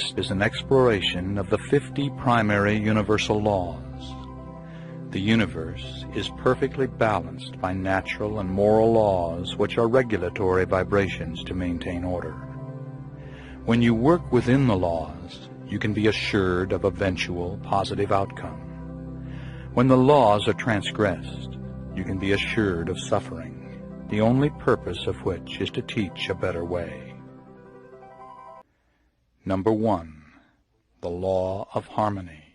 This is an exploration of the 50 primary universal laws. The universe is perfectly balanced by natural and moral laws which are regulatory vibrations to maintain order. When you work within the laws, you can be assured of eventual positive outcome. When the laws are transgressed, you can be assured of suffering, the only purpose of which is to teach a better way. Number 1. The law of harmony.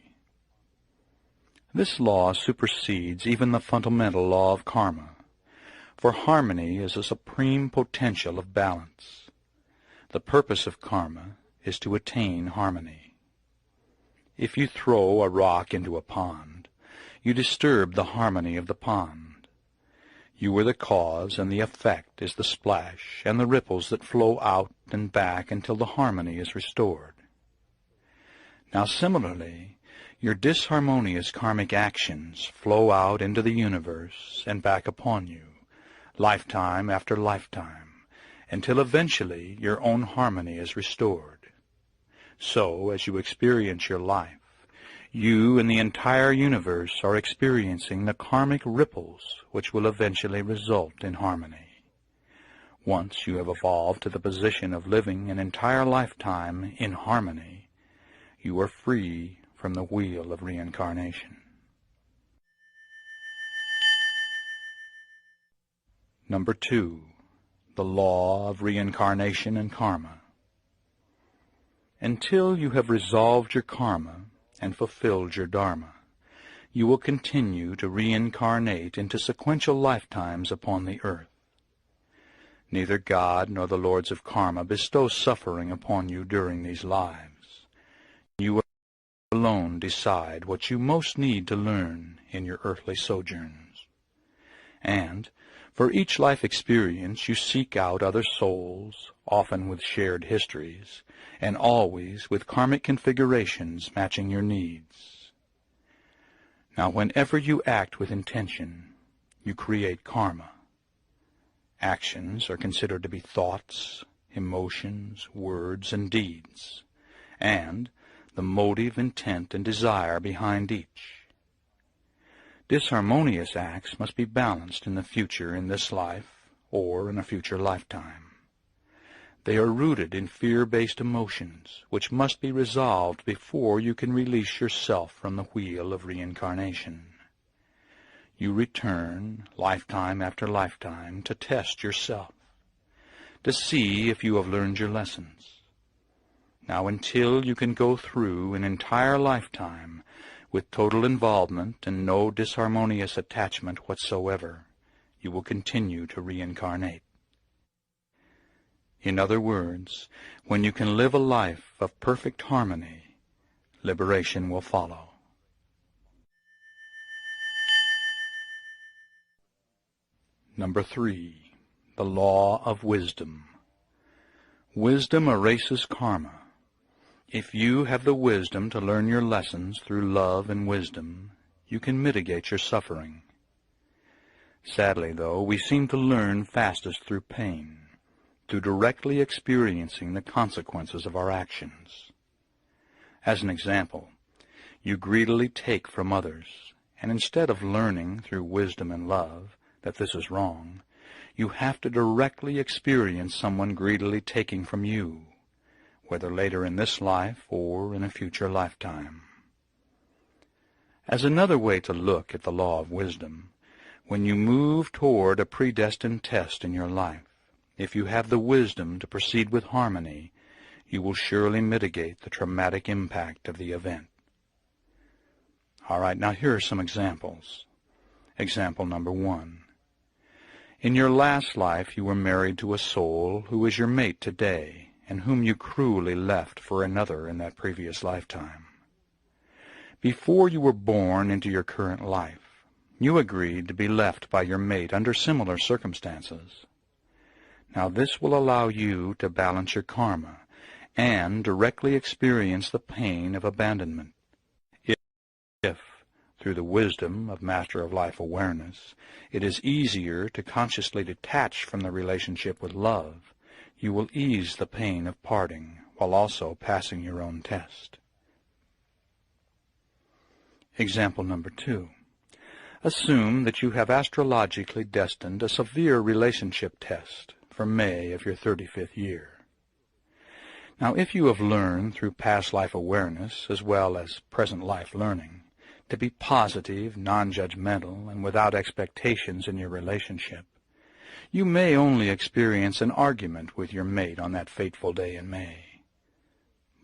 This law supersedes even the fundamental law of karma, for harmony is a supreme potential of balance. The purpose of karma is to attain harmony. If you throw a rock into a pond, you disturb the harmony of the pond. You are the cause, and the effect is the splash and the ripples that flow out and back until the harmony is restored. Now similarly, your disharmonious karmic actions flow out into the universe and back upon you, lifetime after lifetime, until eventually your own harmony is restored. So, as you experience your life, you and the entire universe are experiencing the karmic ripples which will eventually result in harmony. Once you have evolved to the position of living an entire lifetime in harmony, you are free from the wheel of reincarnation. Number 2. The law of reincarnation and karma. Until you have resolved your karma and fulfilled your dharma, you will continue to reincarnate into sequential lifetimes upon the earth. Neither God nor the lords of karma bestow suffering upon you during these lives. You alone decide what you most need to learn in your earthly sojourns. And for each life experience you seek out other souls, often with shared histories, and always with karmic configurations matching your needs. Now, whenever you act with intention, you create karma. Actions are considered to be thoughts, emotions, words, and deeds, and the motive, intent, and desire behind each. Disharmonious acts must be balanced in the future in this life or in a future lifetime. They are rooted in fear-based emotions, which must be resolved before you can release yourself from the wheel of reincarnation. You return, lifetime after lifetime, to test yourself, to see if you have learned your lessons. Now, until you can go through an entire lifetime with total involvement and no disharmonious attachment whatsoever, you will continue to reincarnate. In other words, when you can live a life of perfect harmony, liberation will follow. Number 3. The law of wisdom. Wisdom erases karma. If you have the wisdom to learn your lessons through love and wisdom, you can mitigate your suffering. Sadly, though, we seem to learn fastest through pain, through directly experiencing the consequences of our actions. As an example, you greedily take from others, and instead of learning through wisdom and love that this is wrong, you have to directly experience someone greedily taking from you, whether later in this life or in a future lifetime. As another way to look at the law of wisdom, when you move toward a predestined test in your life, if you have the wisdom to proceed with harmony, you will surely mitigate the traumatic impact of the event. All right, now here are some examples. Example number 1. In your last life you were married to a soul who is your mate today, and whom you cruelly left for another in that previous lifetime. Before you were born into your current life, you agreed to be left by your mate under similar circumstances. Now this will allow you to balance your karma and directly experience the pain of abandonment. If, through the wisdom of Master of Life awareness, it is easier to consciously detach from the relationship with love, you will ease the pain of parting while also passing your own test. Example number 2. Assume that you have astrologically destined a severe relationship test for May of your 35th year. Now, if you have learned through past life awareness as well as present life learning to be positive, non-judgmental, and without expectations in your relationship, you may only experience an argument with your mate on that fateful day in May.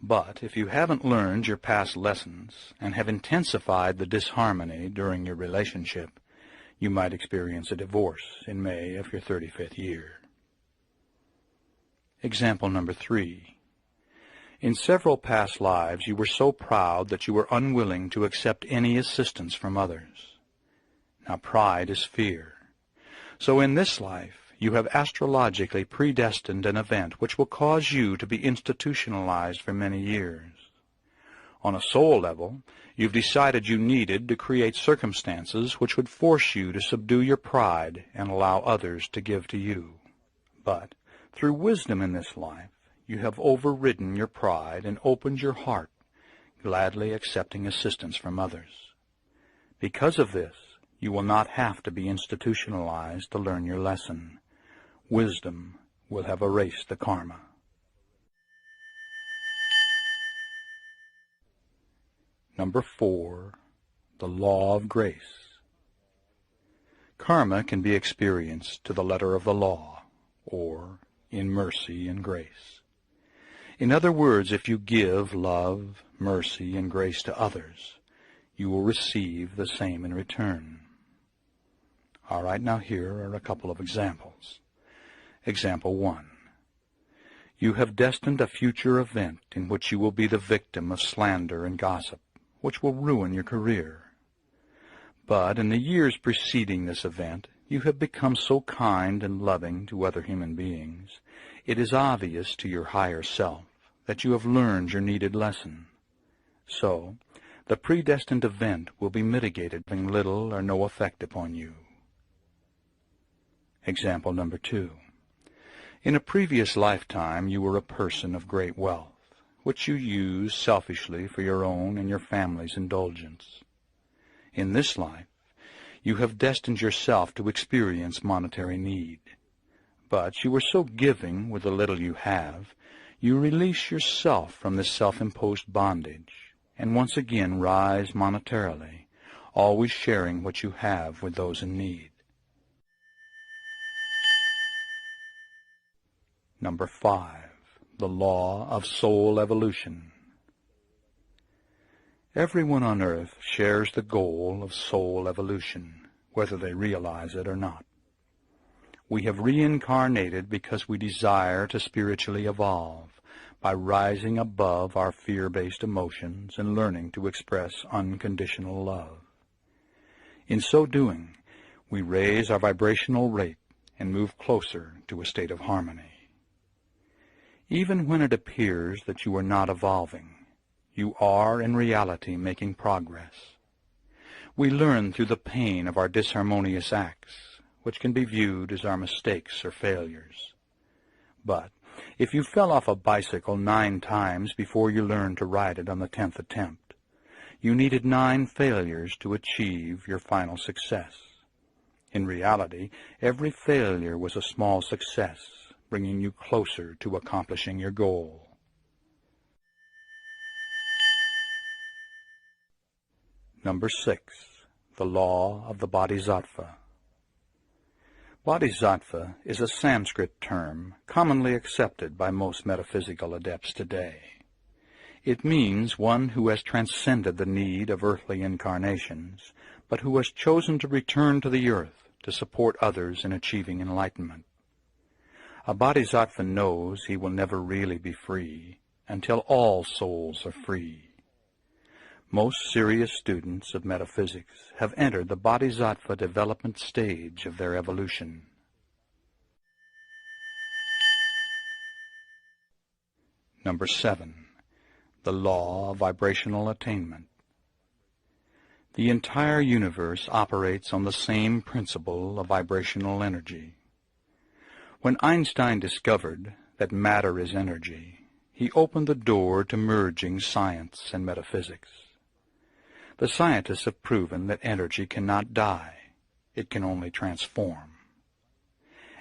But if you haven't learned your past lessons and have intensified the disharmony during your relationship, you might experience a divorce in May of your 35th year. Example number 3. In several past lives, you were so proud that you were unwilling to accept any assistance from others. Now, pride is fear. So in this life, you have astrologically predestined an event which will cause you to be institutionalized for many years. On a soul level, you've decided you needed to create circumstances which would force you to subdue your pride and allow others to give to you. But through wisdom in this life, you have overridden your pride and opened your heart, gladly accepting assistance from others. Because of this, you will not have to be institutionalized to learn your lesson. Wisdom will have erased the karma. Number 4, the law of grace. Karma can be experienced to the letter of the law, or in mercy and grace. In other words, if you give love, mercy, and grace to others, you will receive the same in return. All right, now here are a couple of examples. Example 1. You have destined a future event in which you will be the victim of slander and gossip, which will ruin your career. But in the years preceding this event, you have become so kind and loving to other human beings, it is obvious to your higher self that you have learned your needed lesson. So, the predestined event will be mitigated, having little or no effect upon you. Example number 2. In a previous lifetime, you were a person of great wealth, which you used selfishly for your own and your family's indulgence. In this life, you have destined yourself to experience monetary need. But you were so giving with the little you have, you release yourself from this self-imposed bondage, and once again rise monetarily, always sharing what you have with those in need. Number 5, the law of soul evolution. Everyone on earth shares the goal of soul evolution, whether they realize it or not. We have reincarnated because we desire to spiritually evolve by rising above our fear-based emotions and learning to express unconditional love. In so doing, we raise our vibrational rate and move closer to a state of harmony. Even when it appears that you are not evolving, you are in reality making progress. We learn through the pain of our disharmonious acts, which can be viewed as our mistakes or failures. But if you fell off a bicycle 9 times before you learned to ride it on the 10th attempt, you needed 9 failures to achieve your final success. In reality, every failure was a small success, bringing you closer to accomplishing your goal. Number 6, the law of the Bodhisattva. Bodhisattva is a Sanskrit term commonly accepted by most metaphysical adepts today. It means one who has transcended the need of earthly incarnations, but who has chosen to return to the earth to support others in achieving enlightenment. A bodhisattva knows he will never really be free until all souls are free. Most serious students of metaphysics have entered the bodhisattva development stage of their evolution. Number 7, the law of vibrational attainment. The entire universe operates on the same principle of vibrational energy. When Einstein discovered that matter is energy, he opened the door to merging science and metaphysics. The scientists have proven that energy cannot die. It can only transform.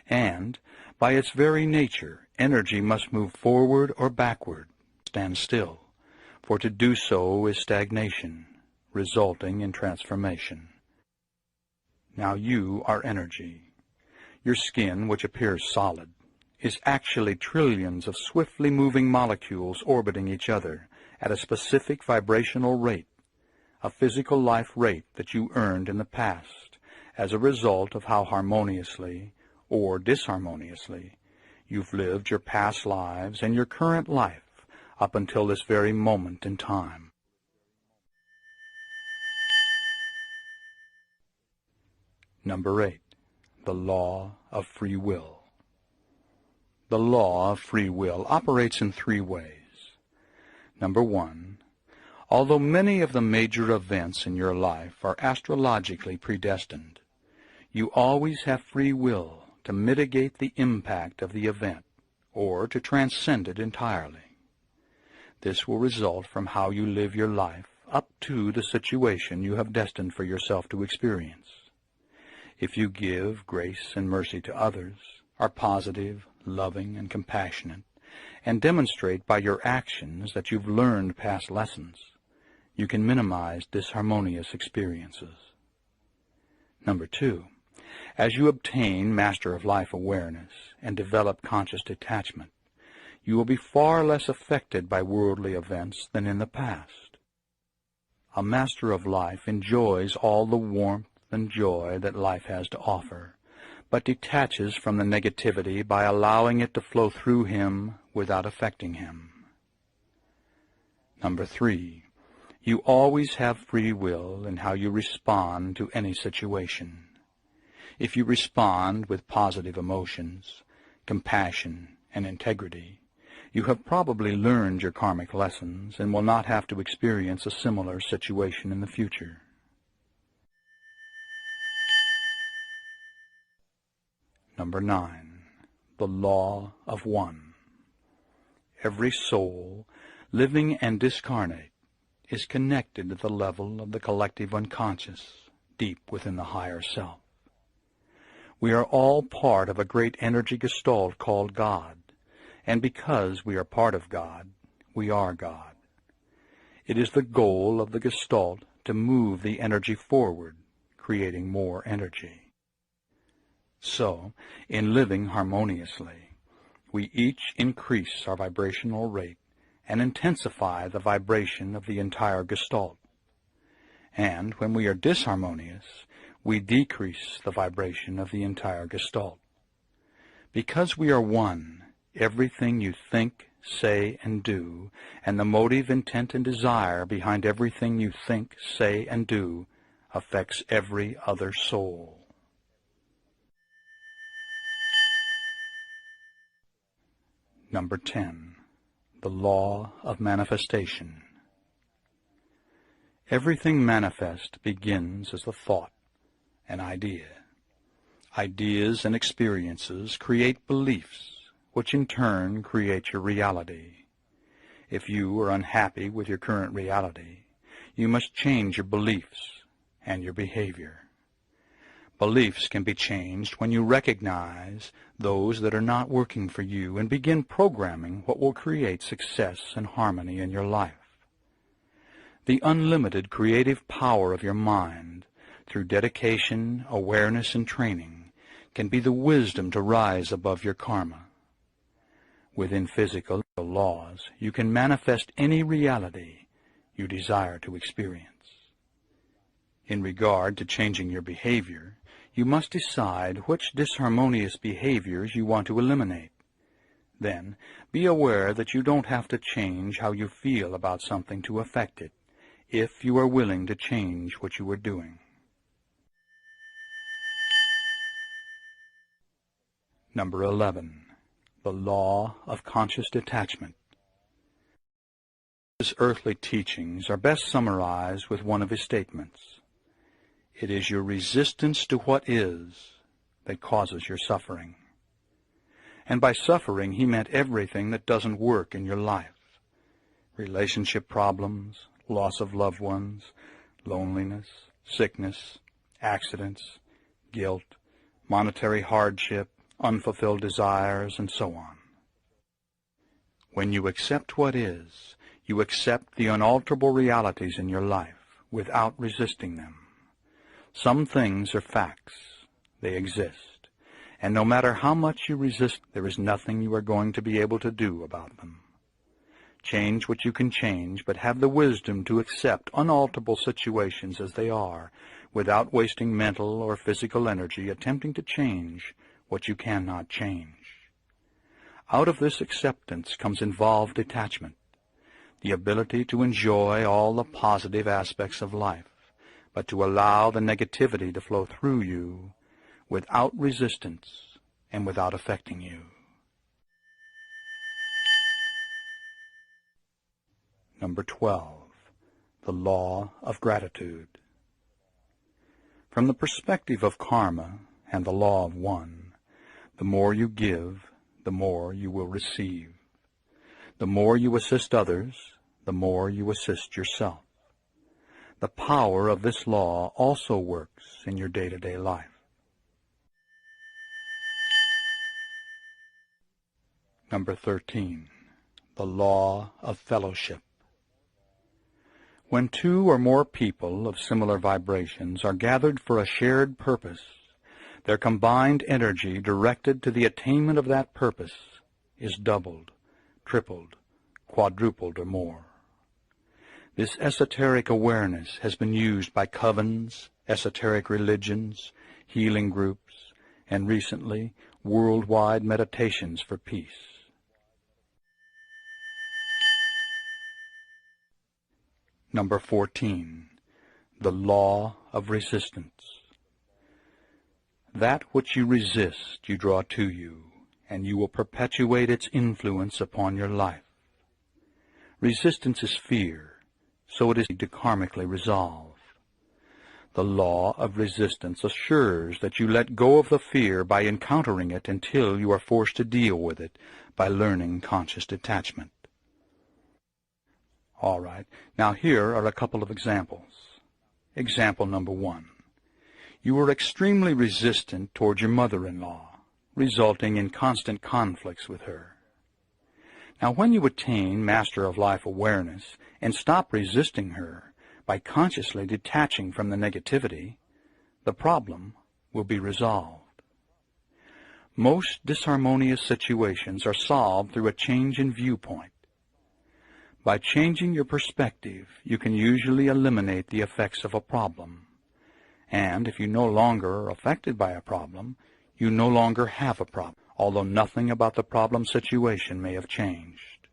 And, by its very nature, energy must move forward or backward, stand still, for to do so is stagnation, resulting in transformation. Now you are energy. Your skin, which appears solid, is actually trillions of swiftly moving molecules orbiting each other at a specific vibrational rate, a physical life rate that you earned in the past as a result of how harmoniously or disharmoniously you've lived your past lives and your current life up until this very moment in time. Number 8. The law of free will. The law of free will operates in 3 ways. Number 1. Although many of the major events in your life are astrologically predestined, you always have free will to mitigate the impact of the event or to transcend it entirely. This will result from how you live your life up to the situation you have destined for yourself to experience. If you give grace and mercy to others, are positive, loving, and compassionate, and demonstrate by your actions that you've learned past lessons, you can minimize disharmonious experiences. Number 2. As you obtain Master of Life awareness and develop conscious detachment, you will be far less affected by worldly events than in the past. A Master of Life enjoys all the warmth and joy that life has to offer, but detaches from the negativity by allowing it to flow through him without affecting him. Number 3. You always have free will in how you respond to any situation. If you respond with positive emotions, compassion, and integrity, you have probably learned your karmic lessons and will not have to experience a similar situation in the future. Number 9. The law of one. Every soul, living and discarnate, is connected to the level of the collective unconscious, deep within the higher self. We are all part of a great energy gestalt called God, and because we are part of God, we are God. It is the goal of the gestalt to move the energy forward, creating more energy. So, in living harmoniously, we each increase our vibrational rate and intensify the vibration of the entire gestalt. And when we are disharmonious, we decrease the vibration of the entire gestalt. Because we are one, everything you think, say, and do, and the motive, intent, and desire behind everything you think, say, and do, affects every other soul. Number 10. The law of manifestation. Everything manifest begins as a thought, an idea. Ideas and experiences create beliefs, which in turn create your reality. If you are unhappy with your current reality, you must change your beliefs and your behavior. Beliefs can be changed when you recognize those that are not working for you and begin programming what will create success and harmony in your life. The unlimited creative power of your mind, through dedication, awareness, and training, can be the wisdom to rise above your karma. Within physical laws, you can manifest any reality you desire to experience. In regard to changing your behavior, you must decide which disharmonious behaviors you want to eliminate. Then, be aware that you don't have to change how you feel about something to affect it, if you are willing to change what you are doing. Number 11. The law of conscious detachment. His earthly teachings are best summarized with one of his statements. It is your resistance to what is that causes your suffering. And by suffering, he meant everything that doesn't work in your life. Relationship problems, loss of loved ones, loneliness, sickness, accidents, guilt, monetary hardship, unfulfilled desires, and so on. When you accept what is, you accept the unalterable realities in your life without resisting them. Some things are facts. They exist. And no matter how much you resist, there is nothing you are going to be able to do about them. Change what you can change, but have the wisdom to accept unalterable situations as they are, without wasting mental or physical energy attempting to change what you cannot change. Out of this acceptance comes involved detachment, the ability to enjoy all the positive aspects of life, but to allow the negativity to flow through you without resistance and without affecting you. Number 12, the law of gratitude. From the perspective of karma and the law of one, the more you give, the more you will receive. The more you assist others, the more you assist yourself. The power of this law also works in your day-to-day life. Number 13, the law of fellowship. When two or more people of similar vibrations are gathered for a shared purpose, their combined energy directed to the attainment of that purpose is doubled, tripled, quadrupled, or more. This esoteric awareness has been used by covens, esoteric religions, healing groups, and recently, worldwide meditations for peace. Number 14, the law of resistance. That which you resist, you draw to you, and you will perpetuate its influence upon your life. Resistance is fear, so it is to karmically resolve. The law of resistance assures that you let go of the fear by encountering it until you are forced to deal with it by learning conscious detachment. All right, now here are a couple of examples. Example number 1. You were extremely resistant toward your mother-in-law, resulting in constant conflicts with her. Now, when you attain Master of Life awareness and stop resisting her by consciously detaching from the negativity, the problem will be resolved. Most disharmonious situations are solved through a change in viewpoint. By changing your perspective, you can usually eliminate the effects of a problem. And if you no longer are affected by a problem, you no longer have a problem, although nothing about the problem situation may have changed.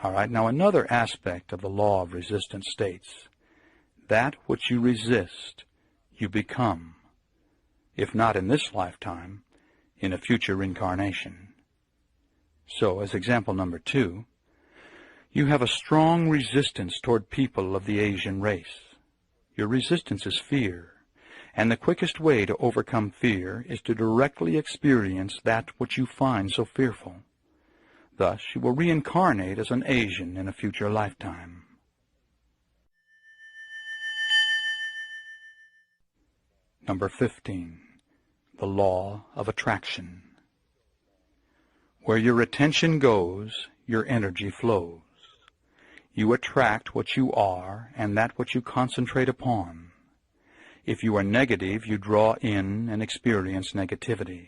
All right, now another aspect of the law of resistance states, that which you resist, you become, if not in this lifetime, in a future incarnation. So, as example number 2, you have a strong resistance toward people of the Asian race. Your resistance is fear, and the quickest way to overcome fear is to directly experience that which you find so fearful. Thus, you will reincarnate as an Asian in a future lifetime. Number 15, the law of attraction. Where your attention goes, your energy flows. You attract what you are and that which you concentrate upon. If you are negative, you draw in and experience negativity.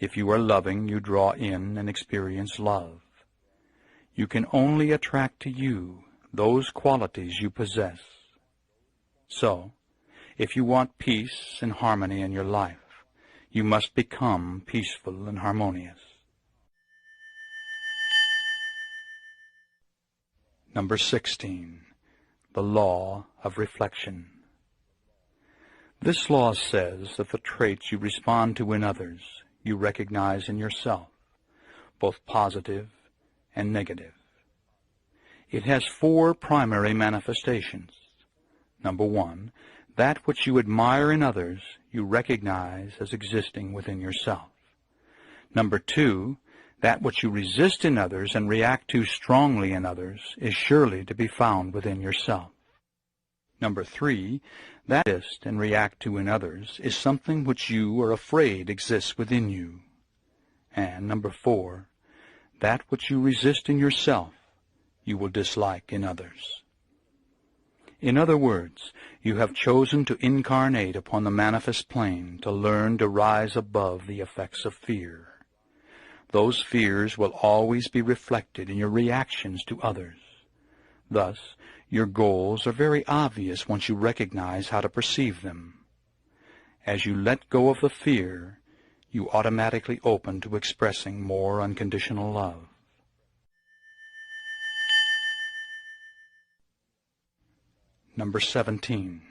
If you are loving, you draw in and experience love. You can only attract to you those qualities you possess. So, if you want peace and harmony in your life, you must become peaceful and harmonious. Number 16, the law of reflection. This law says that the traits you respond to in others, you recognize in yourself, both positive and negative. It has 4 primary manifestations. Number 1, that which you admire in others, you recognize as existing within yourself. Number 2, that which you resist in others and react to strongly in others is surely to be found within yourself. Number 3, that you resist and react to in others is something which you are afraid exists within you. And number 4, that which you resist in yourself, you will dislike in others. In other words, you have chosen to incarnate upon the manifest plane to learn to rise above the effects of fear. Those fears will always be reflected in your reactions to others. Thus, your goals are very obvious once you recognize how to perceive them. As you let go of the fear, you automatically open to expressing more unconditional love. Number 17,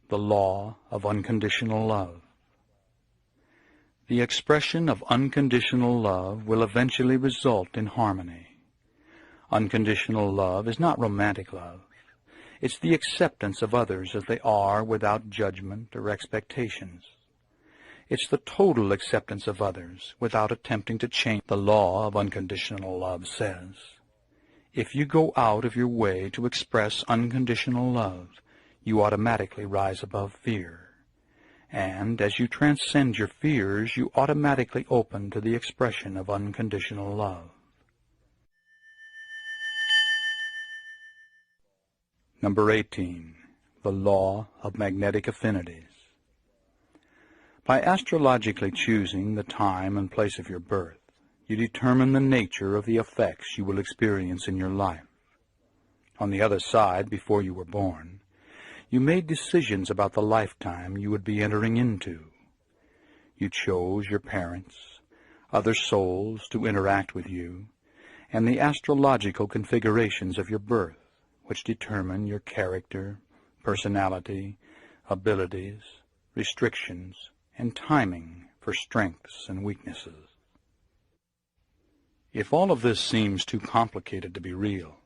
the law of unconditional love. The expression of unconditional love will eventually result in harmony. Unconditional love is not romantic love. It's the acceptance of others as they are without judgment or expectations. It's the total acceptance of others without attempting to change. The law of unconditional love says, if you go out of your way to express unconditional love, you automatically rise above fear. And as you transcend your fears, you automatically open to the expression of unconditional love. Number 18, the law of magnetic affinities. By astrologically choosing the time and place of your birth, you determine the nature of the effects you will experience in your life. On the other side, before you were born, you made decisions about the lifetime you would be entering into. You chose your parents, other souls to interact with you, and the astrological configurations of your birth, which determine your character, personality, abilities, restrictions, and timing for strengths and weaknesses. If all of this seems too complicated to be real,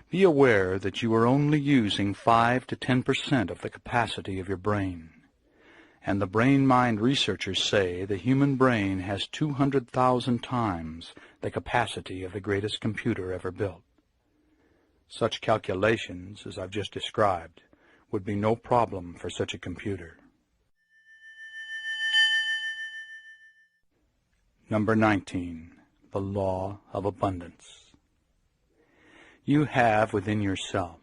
be aware that you are only using 5 to 10% of the capacity of your brain. And the brain-mind researchers say the human brain has 200,000 times the capacity of the greatest computer ever built. Such calculations, as I've just described, would be no problem for such a computer. Number 19, the law of abundance. You have within yourself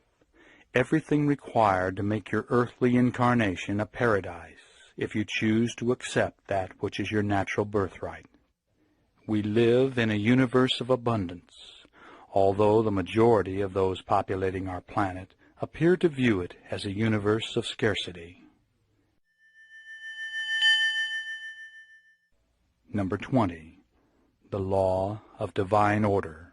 everything required to make your earthly incarnation a paradise if you choose to accept that which is your natural birthright. We live in a universe of abundance, although the majority of those populating our planet appear to view it as a universe of scarcity. Number 20, the law of divine order.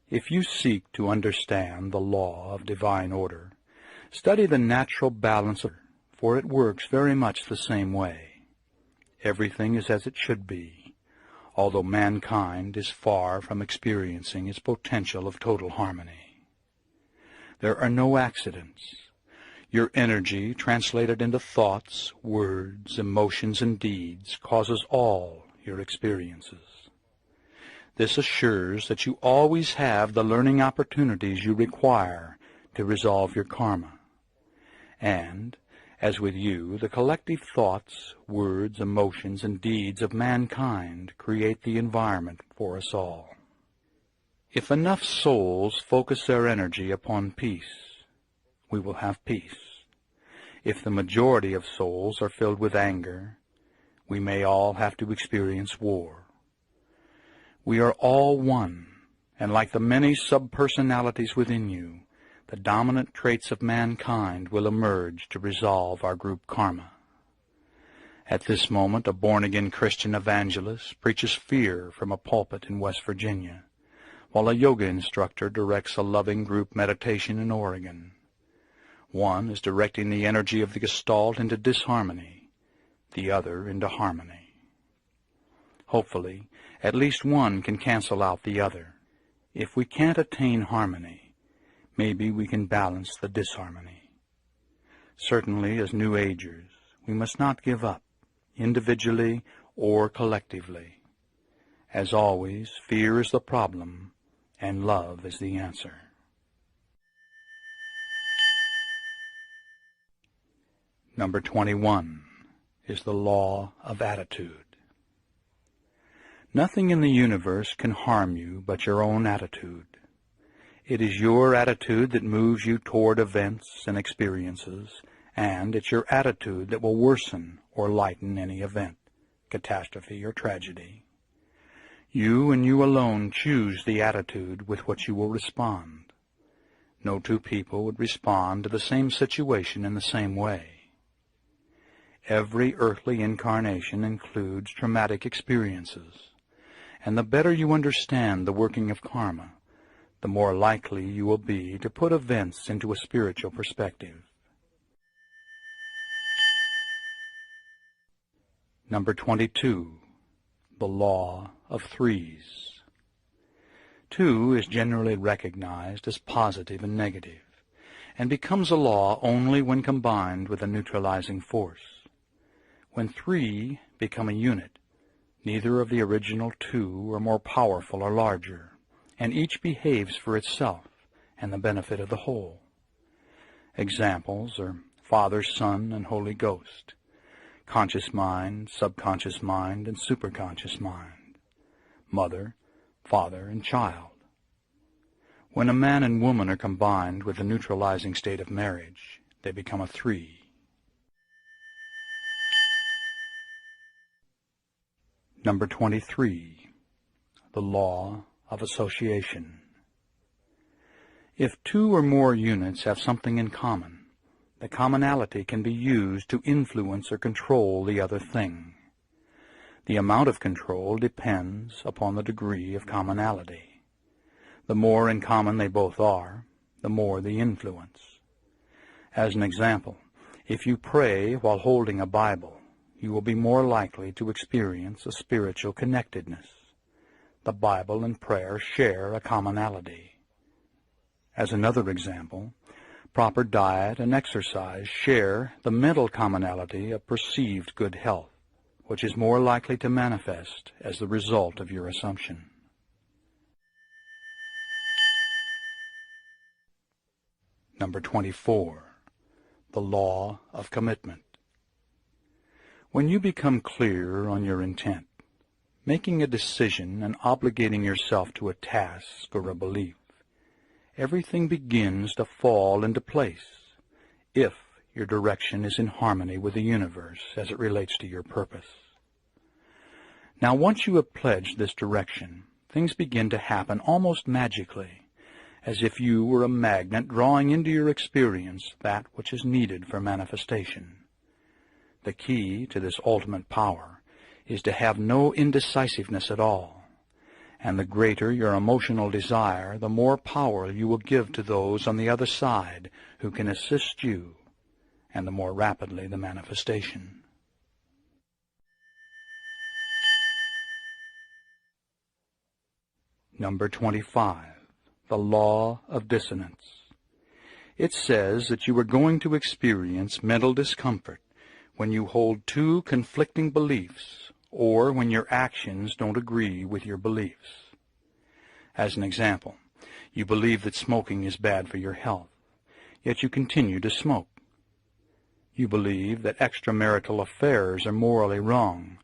If you seek to understand the law of divine order, study the natural balance, for it works very much the same way. Everything is as it should be, although mankind is far from experiencing its potential of total harmony. There are no accidents. Your energy, translated into thoughts, words, emotions, and deeds, causes all your experiences. This assures that you always have the learning opportunities you require to resolve your karma. And, as with you, the collective thoughts, words, emotions, and deeds of mankind create the environment for us all. If enough souls focus their energy upon peace, we will have peace. If the majority of souls are filled with anger, we may all have to experience war. We are all one, and like the many subpersonalities within you, the dominant traits of mankind will emerge to resolve our group karma. At this moment, a born-again Christian evangelist preaches fear from a pulpit in West Virginia, while a yoga instructor directs a loving group meditation in Oregon. One is directing the energy of the Gestalt into disharmony, the other into harmony. Hopefully, at least one can cancel out the other. If we can't attain harmony, maybe we can balance the disharmony. Certainly, as New Agers, we must not give up, individually or collectively. As always, fear is the problem, and love is the answer. Number 21 is the law of attitude. Nothing in the universe can harm you but your own attitude. It is your attitude that moves you toward events and experiences, and it's your attitude that will worsen or lighten any event, catastrophe, or tragedy. You and you alone choose the attitude with which you will respond. No two people would respond to the same situation in the same way. Every earthly incarnation includes traumatic experiences, and the better you understand the working of karma, the more likely you will be to put events into a spiritual perspective. Number 22, the law of threes. 2 is generally recognized as positive and negative, and becomes a law only when combined with a neutralizing force. When 3 become a unit, neither of the original 2 are more powerful or larger, and each behaves for itself and the benefit of the whole. Examples are Father, Son, and Holy Ghost, conscious mind, subconscious mind, and superconscious mind, mother, father, and child. When a man and woman are combined with the neutralizing state of marriage, they become a 3. Number 23, the law of association. If 2 or more units have something in common, the commonality can be used to influence or control the other thing. The amount of control depends upon the degree of commonality. The more in common they both are, the more the influence. As an example, if you pray while holding a Bible, you will be more likely to experience a spiritual connectedness. The Bible and prayer share a commonality. As another example, proper diet and exercise share the mental commonality of perceived good health, which is more likely to manifest as the result of your assumption. Number 24, the law of commitment. When you become clear on your intent, making a decision and obligating yourself to a task or a belief, everything begins to fall into place if your direction is in harmony with the universe as it relates to your purpose. Now, once you have pledged this direction, things begin to happen almost magically, as if you were a magnet drawing into your experience that which is needed for manifestation. The key to this ultimate power is to have no indecisiveness at all, and the greater your emotional desire, the more power you will give to those on the other side who can assist you, and the more rapidly the manifestation. Number 25, the law of dissonance. It says that you are going to experience mental discomfort when you hold 2 conflicting beliefs, or when your actions don't agree with your beliefs. As an example, you believe that smoking is bad for your health, yet you continue to smoke. You believe that extramarital affairs are morally wrong,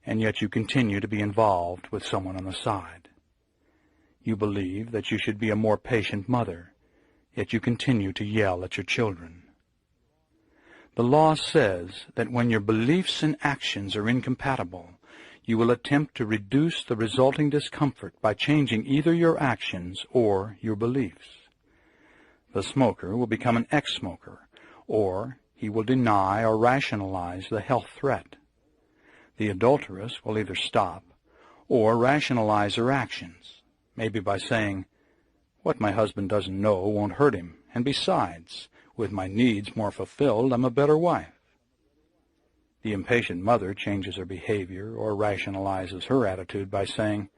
and yet you continue to be involved with someone on the side. You believe that you should be a more patient mother, yet you continue to yell at your children. The law says that when your beliefs and actions are incompatible, you will attempt to reduce the resulting discomfort by changing either your actions or your beliefs. The smoker will become an ex-smoker, or he will deny or rationalize the health threat. The adulteress will either stop or rationalize her actions, maybe by saying, "What my husband doesn't know won't hurt him, and besides, with my needs more fulfilled, I'm a better wife." The impatient mother changes her behavior or rationalizes her attitude by saying,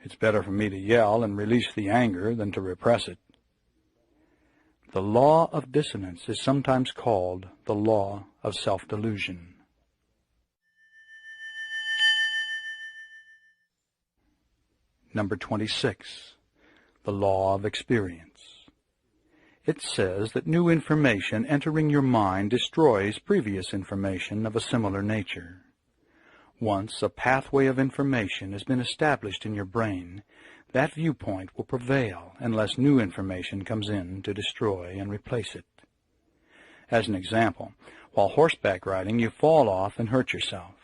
"It's better for me to yell and release the anger than to repress it." The law of dissonance is sometimes called the law of self-delusion. Number 26. The law of experience. It says that new information entering your mind destroys previous information of a similar nature. Once a pathway of information has been established in your brain, that viewpoint will prevail unless new information comes in to destroy and replace it. As an example, while horseback riding, you fall off and hurt yourself.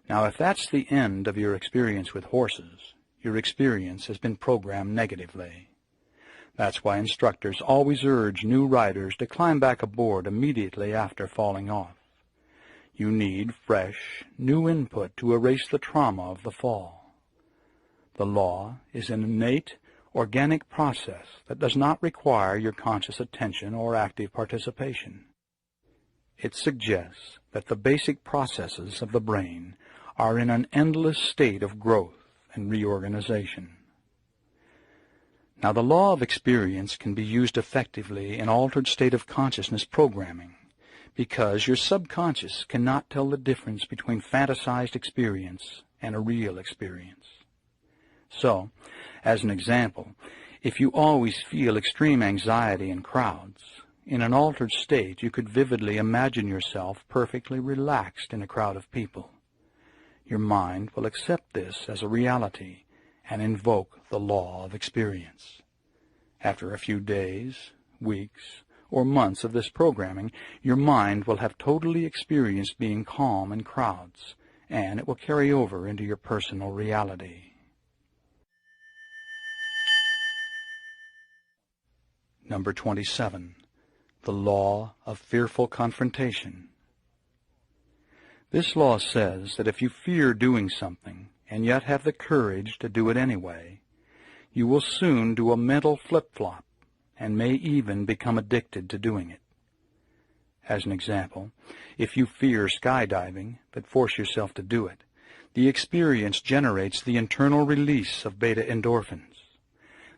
Now, if that's the end of your experience with horses, your experience has been programmed negatively. That's why instructors always urge new riders to climb back aboard immediately after falling off. You need fresh, new input to erase the trauma of the fall. The law is an innate, organic process that does not require your conscious attention or active participation. It suggests that the basic processes of the brain are in an endless state of growth and reorganization. Now, the law of experience can be used effectively in altered state of consciousness programming because your subconscious cannot tell the difference between fantasized experience and a real experience. So, as an example, if you always feel extreme anxiety in crowds, in an altered state you could vividly imagine yourself perfectly relaxed in a crowd of people. Your mind will accept this as a reality and invoke the law of experience. After a few days, weeks, or months of this programming, your mind will have totally experienced being calm in crowds, and it will carry over into your personal reality. Number 27. The law of fearful confrontation. This law says that if you fear doing something and yet have the courage to do it anyway, you will soon do a mental flip-flop and may even become addicted to doing it. As an example, if you fear skydiving but force yourself to do it, the experience generates the internal release of beta endorphins.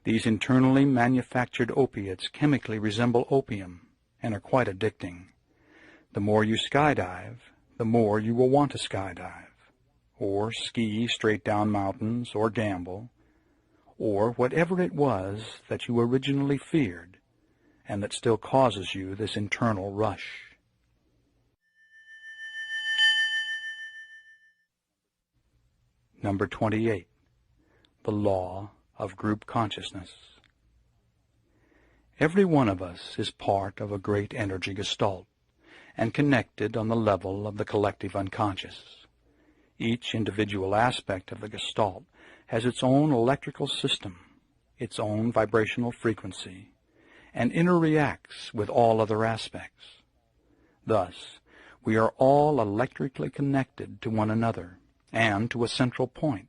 These internally manufactured opiates chemically resemble opium and are quite addicting. The more you skydive, the more you will want to skydive, or ski straight down mountains, or gamble, or whatever it was that you originally feared and that still causes you this internal rush. Number 28. The law of group consciousness. Every one of us is part of a great energy gestalt and connected on the level of the collective unconscious. Each individual aspect of the gestalt has its own electrical system, its own vibrational frequency, and interreacts with all other aspects. Thus, we are all electrically connected to one another and to a central point.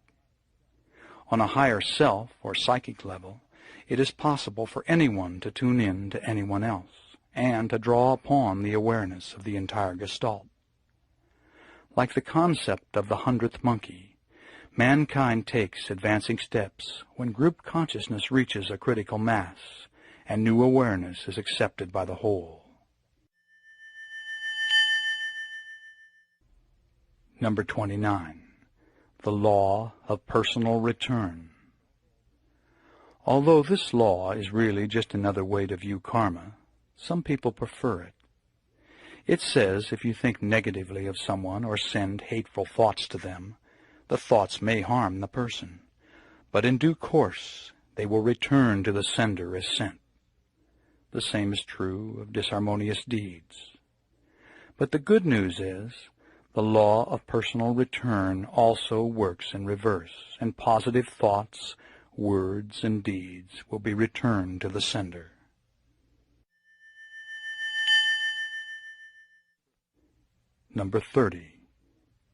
On a higher self or psychic level, it is possible for anyone to tune in to anyone else and to draw upon the awareness of the entire gestalt. Like the concept of the 100th monkey, mankind takes advancing steps when group consciousness reaches a critical mass and new awareness is accepted by the whole. Number 29. The law of personal return. Although this law is really just another way to view karma, some people prefer it. It says if you think negatively of someone or send hateful thoughts to them, the thoughts may harm the person, but in due course they will return to the sender as sent. The same is true of disharmonious deeds. But the good news is, the law of personal return also works in reverse, and positive thoughts, words, and deeds will be returned to the sender. Number 30.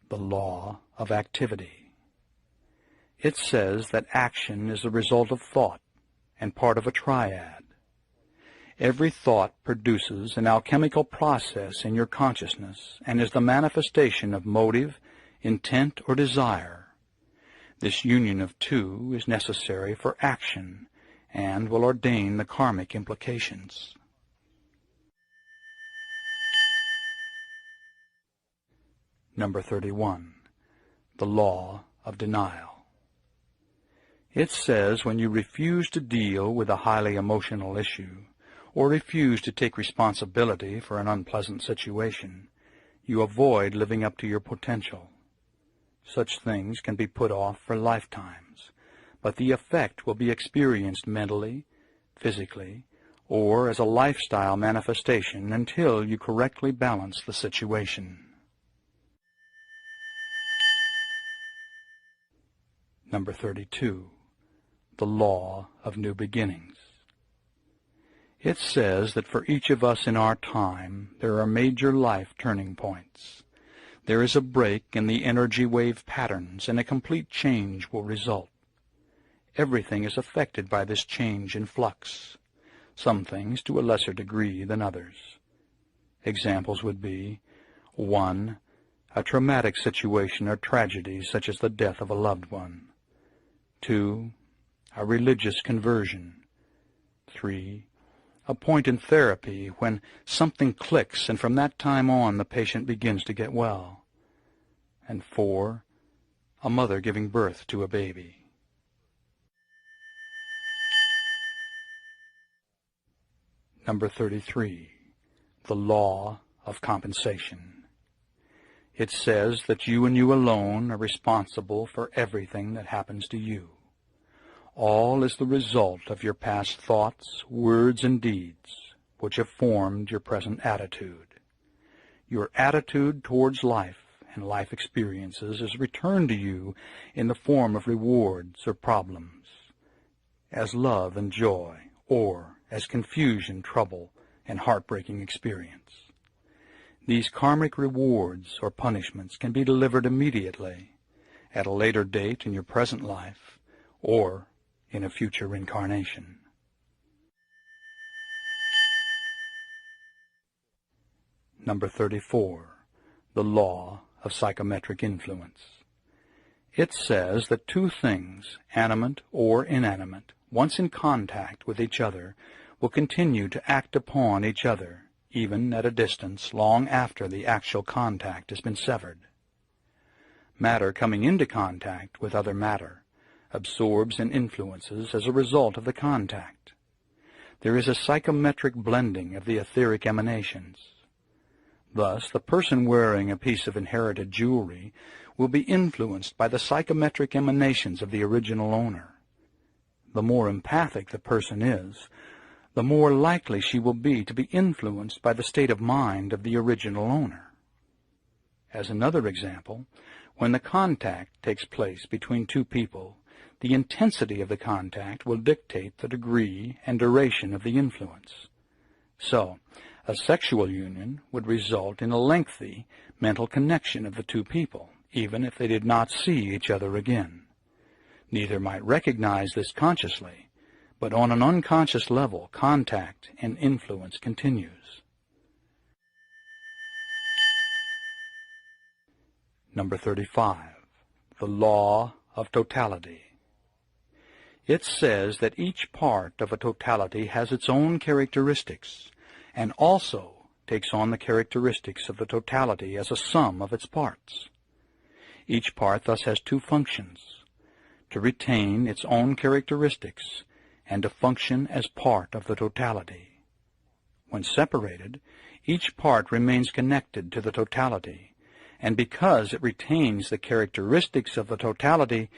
The law of activity. It says that action is the result of thought and part of a triad. Every thought produces an alchemical process in your consciousness and is the manifestation of motive, intent, or desire. This union of two is necessary for action and will ordain the karmic implications. Number 31. The law of denial. It says when you refuse to deal with a highly emotional issue, or refuse to take responsibility for an unpleasant situation, you avoid living up to your potential. Such things can be put off for lifetimes, but the effect will be experienced mentally, physically, or as a lifestyle manifestation until you correctly balance the situation. Number 32. The Law of New Beginnings. It says that for each of us in our time, there are major life turning points. There is a break in the energy wave patterns, and a complete change will result. Everything is affected by this change in flux, some things to a lesser degree than others. Examples would be 1. A traumatic situation or tragedy such as the death of a loved one. 2. A religious conversion. 3. A point in therapy when something clicks and from that time on the patient begins to get well. And 4. A mother giving birth to a baby. Number 33. The Law of Compensation. It says that you and you alone are responsible for everything that happens to you. All is the result of your past thoughts, words, and deeds, which have formed your present attitude. Your attitude towards life and life experiences is returned to you in the form of rewards or problems, as love and joy, or as confusion, trouble, and heartbreaking experience. These karmic rewards or punishments can be delivered immediately, at a later date in your present life, or in a future incarnation. Number 34. The Law of Psychometric Influence. It says that two things, animate or inanimate, once in contact with each other, will continue to act upon each other, even at a distance long after the actual contact has been severed. Matter coming into contact with other matter absorbs and influences as a result of the contact. There is a psychometric blending of the etheric emanations. Thus, the person wearing a piece of inherited jewelry will be influenced by the psychometric emanations of the original owner. The more empathic the person is, the more likely she will be to be influenced by the state of mind of the original owner. As another example, when the contact takes place between two people, the intensity of the contact will dictate the degree and duration of the influence. So, a sexual union would result in a lengthy mental connection of the two people, even if they did not see each other again. Neither might recognize this consciously, but on an unconscious level, contact and influence continues. Number 35. The Law of Totality. It says that each part of a totality has its own characteristics, and also takes on the characteristics of the totality as a sum of its parts. Each part thus has two functions: to retain its own characteristics and to function as part of the totality. When separated, each part remains connected to the totality, and because it retains the characteristics of the totality,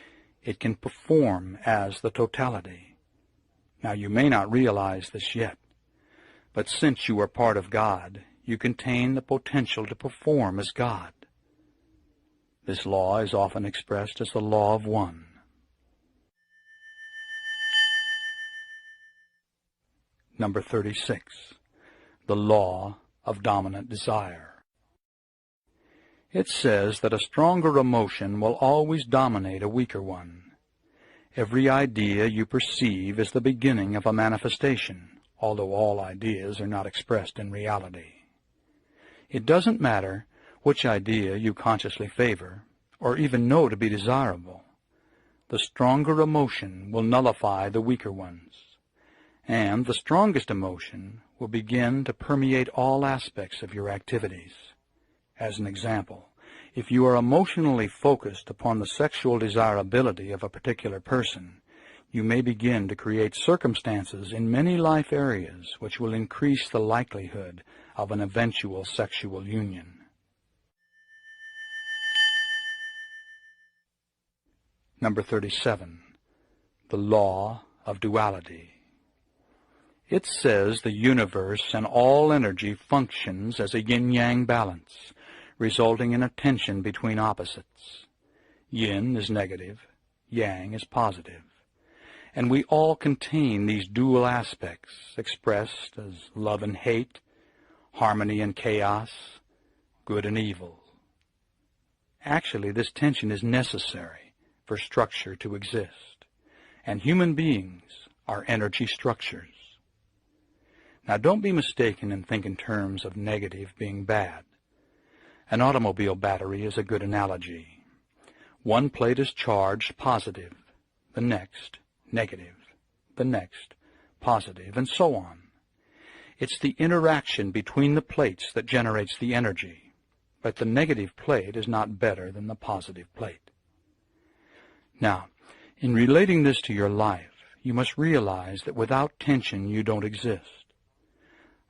it can perform as the totality. Now, you may not realize this yet, but since you are part of God, you contain the potential to perform as God. This law is often expressed as the law of one. Number 36. The Law of Dominant Desire. It says that a stronger emotion will always dominate a weaker one. Every idea you perceive is the beginning of a manifestation, although all ideas are not expressed in reality. It doesn't matter which idea you consciously favor, or even know to be desirable. The stronger emotion will nullify the weaker ones, and the strongest emotion will begin to permeate all aspects of your activities. As an example, if you are emotionally focused upon the sexual desirability of a particular person, you may begin to create circumstances in many life areas which will increase the likelihood of an eventual sexual union. Number 37. The law of duality. It says the universe and all energy functions as a yin-yang balance, resulting in a tension between opposites. Yin is negative, yang is positive, and we all contain these dual aspects expressed as love and hate, harmony and chaos, good and evil. Actually, this tension is necessary for structure to exist, and human beings are energy structures. Now, don't be mistaken and think in terms of negative being bad. An automobile battery is a good analogy. One plate is charged positive, the next negative, the next positive, and so on. It's the interaction between the plates that generates the energy, but the negative plate is not better than the positive plate. Now, in relating this to your life, you must realize that without tension you don't exist.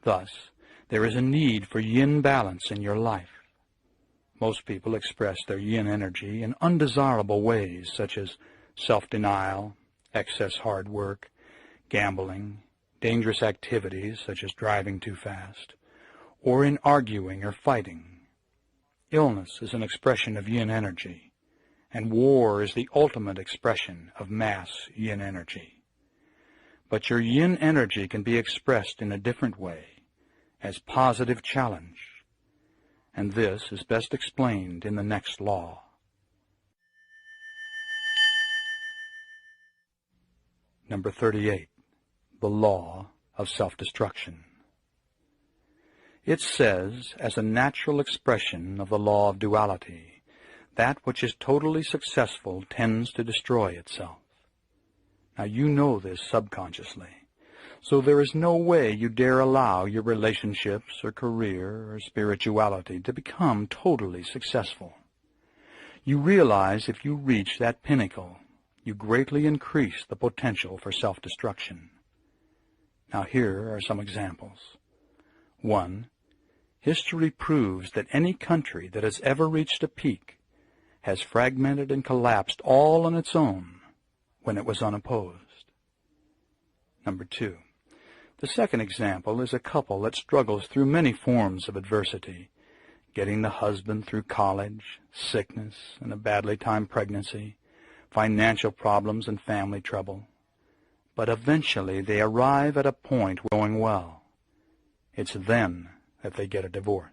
Thus, there is a need for yin balance in your life. Most people express their yin energy in undesirable ways, such as self-denial, excess hard work, gambling, dangerous activities such as driving too fast, or in arguing or fighting. Illness is an expression of yin energy, and war is the ultimate expression of mass yin energy. But your yin energy can be expressed in a different way, as positive challenge, and this is best explained in the next law. Number 38. The law of self-destruction. It says, as a natural expression of the law of duality, that which is totally successful tends to destroy itself. Now you know this subconsciously, so there is no way you dare allow your relationships or career or spirituality to become totally successful. You realize if you reach that pinnacle, you greatly increase the potential for self-destruction. Now here are some examples. 1. History proves that any country that has ever reached a peak has fragmented and collapsed all on its own when it was unopposed. Number 2. The second example is a couple that struggles through many forms of adversity, getting the husband through college, sickness, and a badly timed pregnancy, financial problems and family trouble. But eventually they arrive at a point going well. It's then that they get a divorce.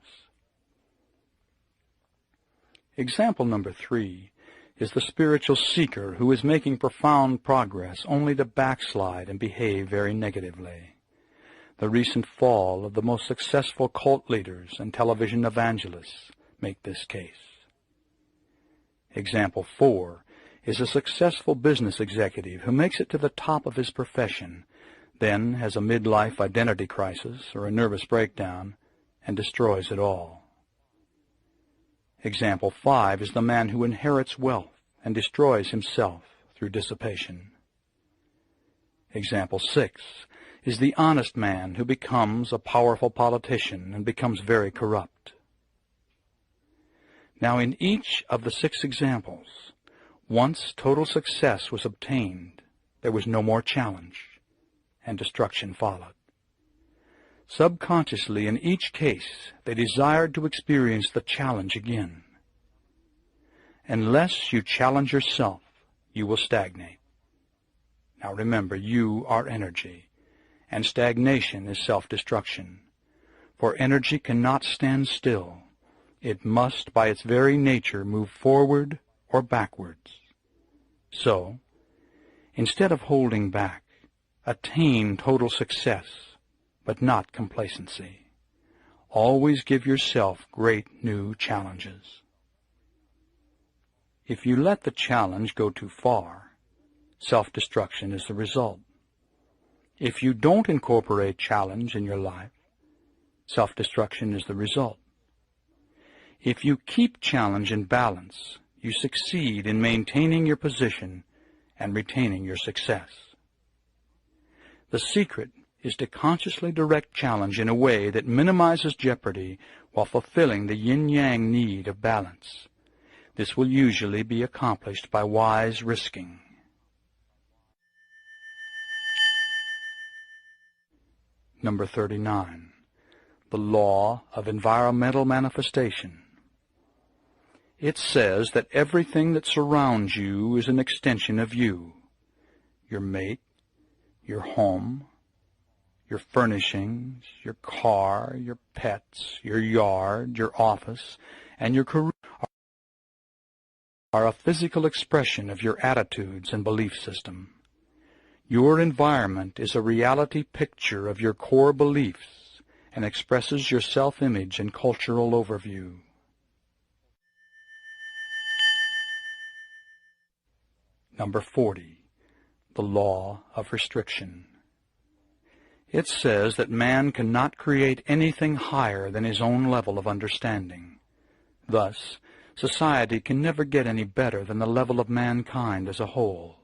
Example number 3 is the spiritual seeker who is making profound progress only to backslide and behave very negatively. The recent fall of the most successful cult leaders and television evangelists make this case. Example 4 is a successful business executive who makes it to the top of his profession, then has a midlife identity crisis or a nervous breakdown, and destroys it all. Example 5 is the man who inherits wealth and destroys himself through dissipation. Example 6 is the honest man who becomes a powerful politician and becomes very corrupt. Now, in each of the 6 examples, once total success was obtained, there was no more challenge, and destruction followed. Subconsciously, in each case, they desired to experience the challenge again. Unless you challenge yourself, you will stagnate. Now remember, you are energy, and stagnation is self-destruction. For energy cannot stand still. It must, by its very nature, move forward or backwards. So, instead of holding back, attain total success, but not complacency. Always give yourself great new challenges. If you let the challenge go too far, self-destruction is the result. If you don't incorporate challenge in your life, self-destruction is the result. If you keep challenge in balance, you succeed in maintaining your position and retaining your success. The secret is to consciously direct challenge in a way that minimizes jeopardy while fulfilling the yin-yang need of balance. This will usually be accomplished by wise risking. Number 39. The law of environmental manifestation. It says that everything that surrounds you is an extension of you. Your mate, your home, your furnishings, your car, your pets, your yard, your office, and your career are a physical expression of your attitudes and belief system. Your environment is a reality picture of your core beliefs and expresses your self-image and cultural overview. Number 40. The law of restriction. It says that man cannot create anything higher than his own level of understanding. Thus, society can never get any better than the level of mankind as a whole.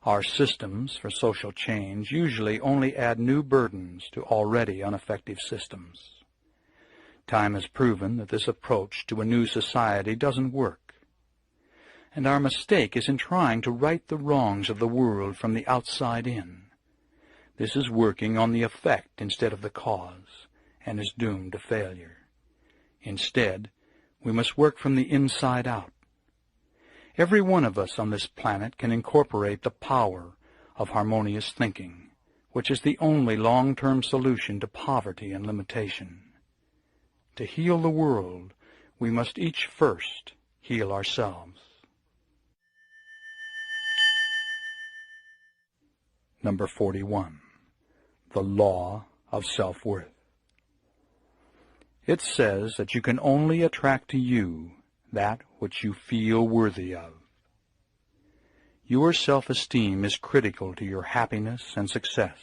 Our systems for social change usually only add new burdens to already ineffective systems. Time has proven that this approach to a new society doesn't work. And our mistake is in trying to right the wrongs of the world from the outside in. This is working on the effect instead of the cause, and is doomed to failure. Instead, we must work from the inside out. Every one of us on this planet can incorporate the power of harmonious thinking, which is the only long-term solution to poverty and limitation. To heal the world, we must each first heal ourselves. Number 41. The law of self-worth. It says that you can only attract to you that which you feel worthy of. Your self-esteem is critical to your happiness and success.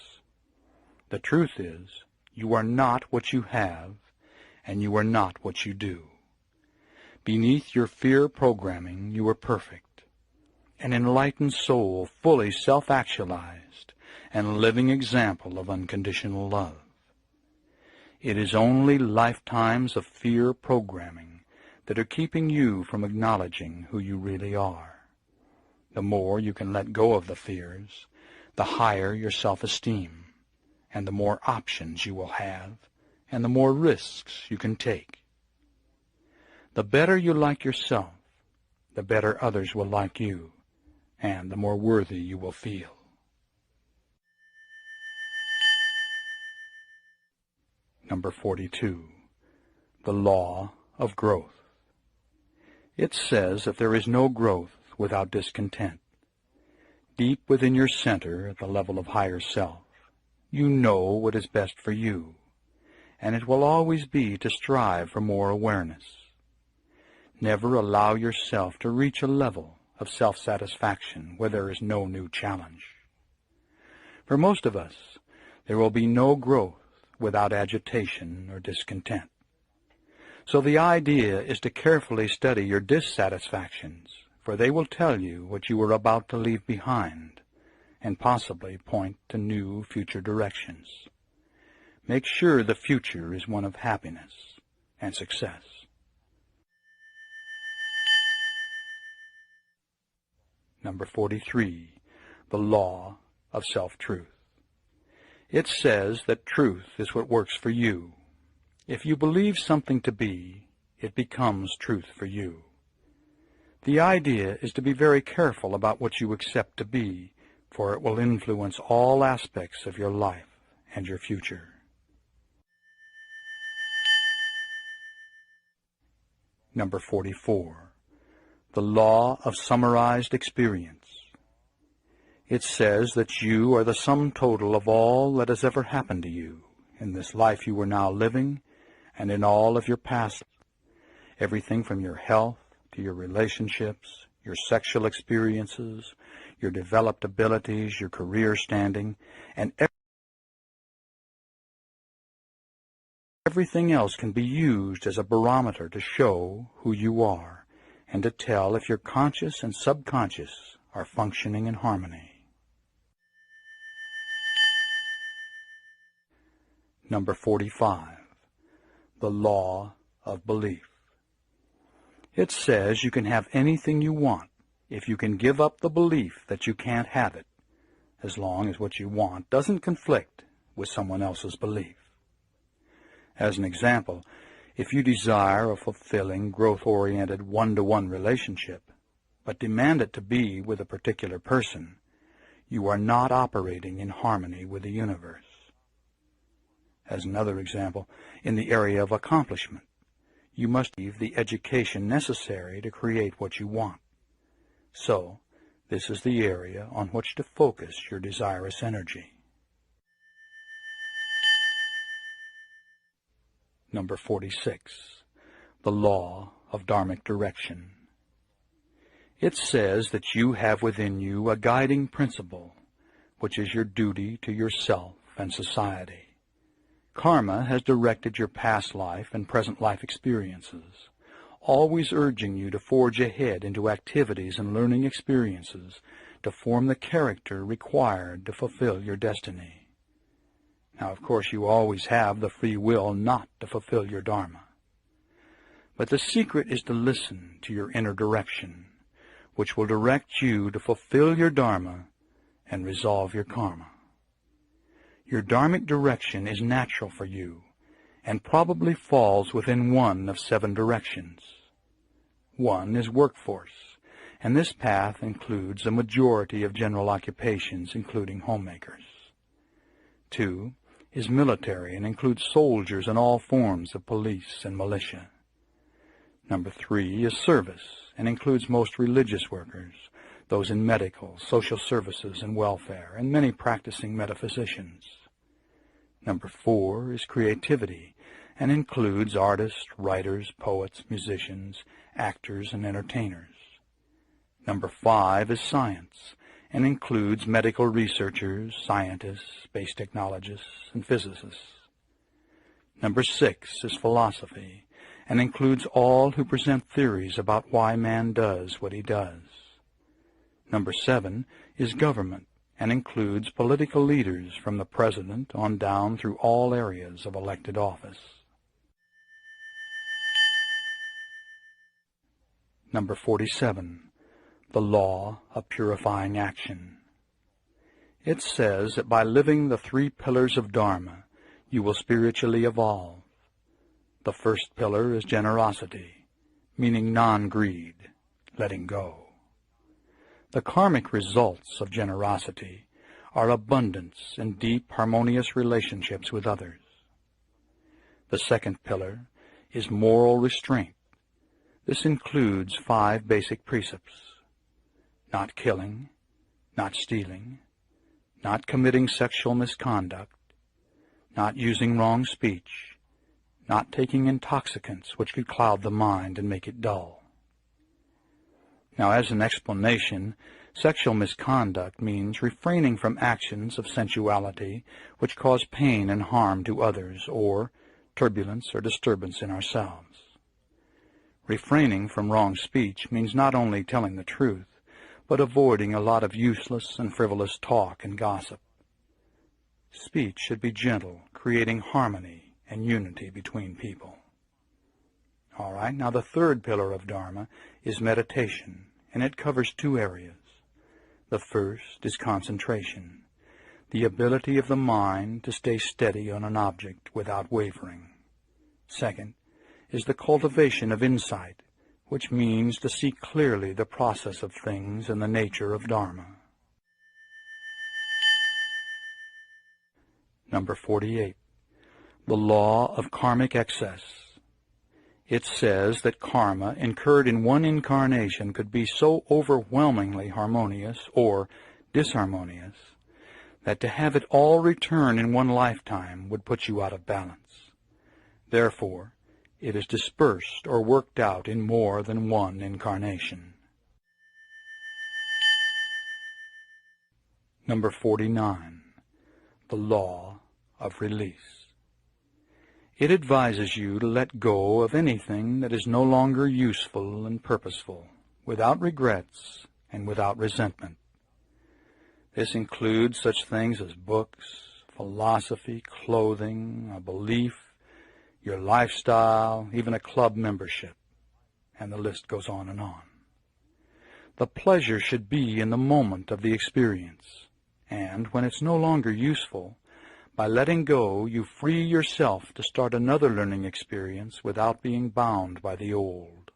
The truth is, you are not what you have, and you are not what you do. Beneath your fear programming, you are perfect, an enlightened soul fully self-actualized and a living example of unconditional love. It is only lifetimes of fear programming that are keeping you from acknowledging who you really are. The more you can let go of the fears, the higher your self-esteem, and the more options you will have, and the more risks you can take. The better you like yourself, the better others will like you, and the more worthy you will feel. Number 42. The law of growth. It says that there is no growth without discontent. Deep within your center, at the level of higher self, you know what is best for you, and it will always be to strive for more awareness. Never allow yourself to reach a level of self-satisfaction where there is no new challenge. For most of us, there will be no growth without agitation or discontent. So the idea is to carefully study your dissatisfactions, for they will tell you what you are about to leave behind, and possibly point to new future directions. Make sure the future is one of happiness and success. Number 43. The law of self-truth. It says that truth is what works for you. If you believe something to be, it becomes truth for you. The idea is to be very careful about what you accept to be, for it will influence all aspects of your life and your future. Number 44. The law of summarized experience. It says that you are the sum total of all that has ever happened to you in this life you are now living and in all of your past. Everything from your health to your relationships, your sexual experiences, your developed abilities, your career standing, and everything else can be used as a barometer to show who you are and to tell if your conscious and subconscious are functioning in harmony. Number 45. The law of belief. It says you can have anything you want if you can give up the belief that you can't have it, as long as what you want doesn't conflict with someone else's belief. As an example, if you desire a fulfilling, growth-oriented, one-to-one relationship, but demand it to be with a particular person, you are not operating in harmony with the universe. As another example, in the area of accomplishment, you must have the education necessary to create what you want. So, this is the area on which to focus your desirous energy. Number 46. The law of dharmic direction. It says that you have within you a guiding principle, which is your duty to yourself and society. Karma has directed your past life and present life experiences, always urging you to forge ahead into activities and learning experiences to form the character required to fulfill your destiny. Now, of course, you always have the free will not to fulfill your dharma. But the secret is to listen to your inner direction, which will direct you to fulfill your dharma and resolve your karma. Your dharmic direction is natural for you and probably falls within one of 7 directions. One is workforce, and this path includes a majority of general occupations, including homemakers. 2 is military and includes soldiers and all forms of police and militia. Number 3 is service and includes most religious workers, those in medical, social services, and welfare, and many practicing metaphysicians. Number 4 is creativity and includes artists, writers, poets, musicians, actors, and entertainers. Number 5 is science and includes medical researchers, scientists, space technologists, and physicists. Number 6 is philosophy and includes all who present theories about why man does what he does. Number 7 is government and includes political leaders from the president on down through all areas of elected office. Number 47. The law of purifying action. It says that by living the 3 pillars of Dharma, you will spiritually evolve. The first pillar is generosity, meaning non-greed, letting go. The karmic results of generosity are abundance and deep, harmonious relationships with others. The second pillar is moral restraint. This includes 5 basic precepts: not killing, not stealing, not committing sexual misconduct, not using wrong speech, not taking intoxicants which could cloud the mind and make it dull. Now, as an explanation, sexual misconduct means refraining from actions of sensuality which cause pain and harm to others, or turbulence or disturbance in ourselves. Refraining from wrong speech means not only telling the truth, but avoiding a lot of useless and frivolous talk and gossip. Speech should be gentle, creating harmony and unity between people. All right, now the third pillar of Dharma is meditation, and it covers 2 areas. The first is concentration, the ability of the mind to stay steady on an object without wavering. Second is the cultivation of insight, which means to see clearly the process of things and the nature of Dharma. Number 48. The law of karmic excess. It says that karma incurred in one incarnation could be so overwhelmingly harmonious or disharmonious that to have it all return in one lifetime would put you out of balance. Therefore, it is dispersed or worked out in more than one incarnation. Number 49. The law of release. It advises you to let go of anything that is no longer useful and purposeful, without regrets and without resentment. This includes such things as books, philosophy, clothing, a belief, your lifestyle, even a club membership, and the list goes on and on. The pleasure should be in the moment of the experience, and when it's no longer useful, by letting go, you free yourself to start another learning experience without being bound by the old.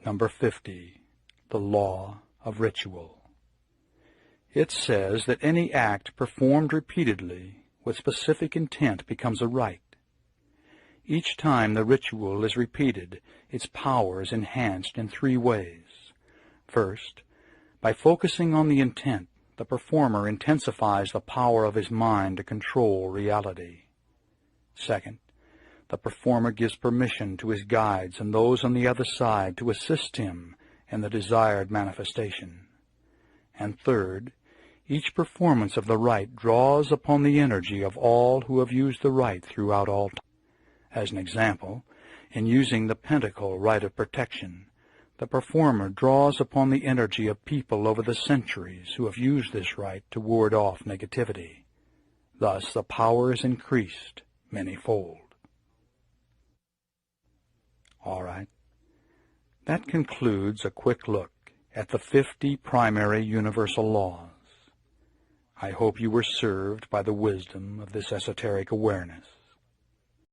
Number 50. The law of ritual. It says that any act performed repeatedly with specific intent becomes a rite. Each time the ritual is repeated, its power is enhanced in 3 ways. First, by focusing on the intent, the performer intensifies the power of his mind to control reality. Second, the performer gives permission to his guides and those on the other side to assist him in the desired manifestation. And third, each performance of the rite draws upon the energy of all who have used the rite throughout all time. As an example, in using the pentacle rite of protection, the performer draws upon the energy of people over the centuries who have used this rite to ward off negativity. Thus, the power is increased many-fold. All right. That concludes a quick look at the 50 primary universal laws. I hope you were served by the wisdom of this esoteric awareness.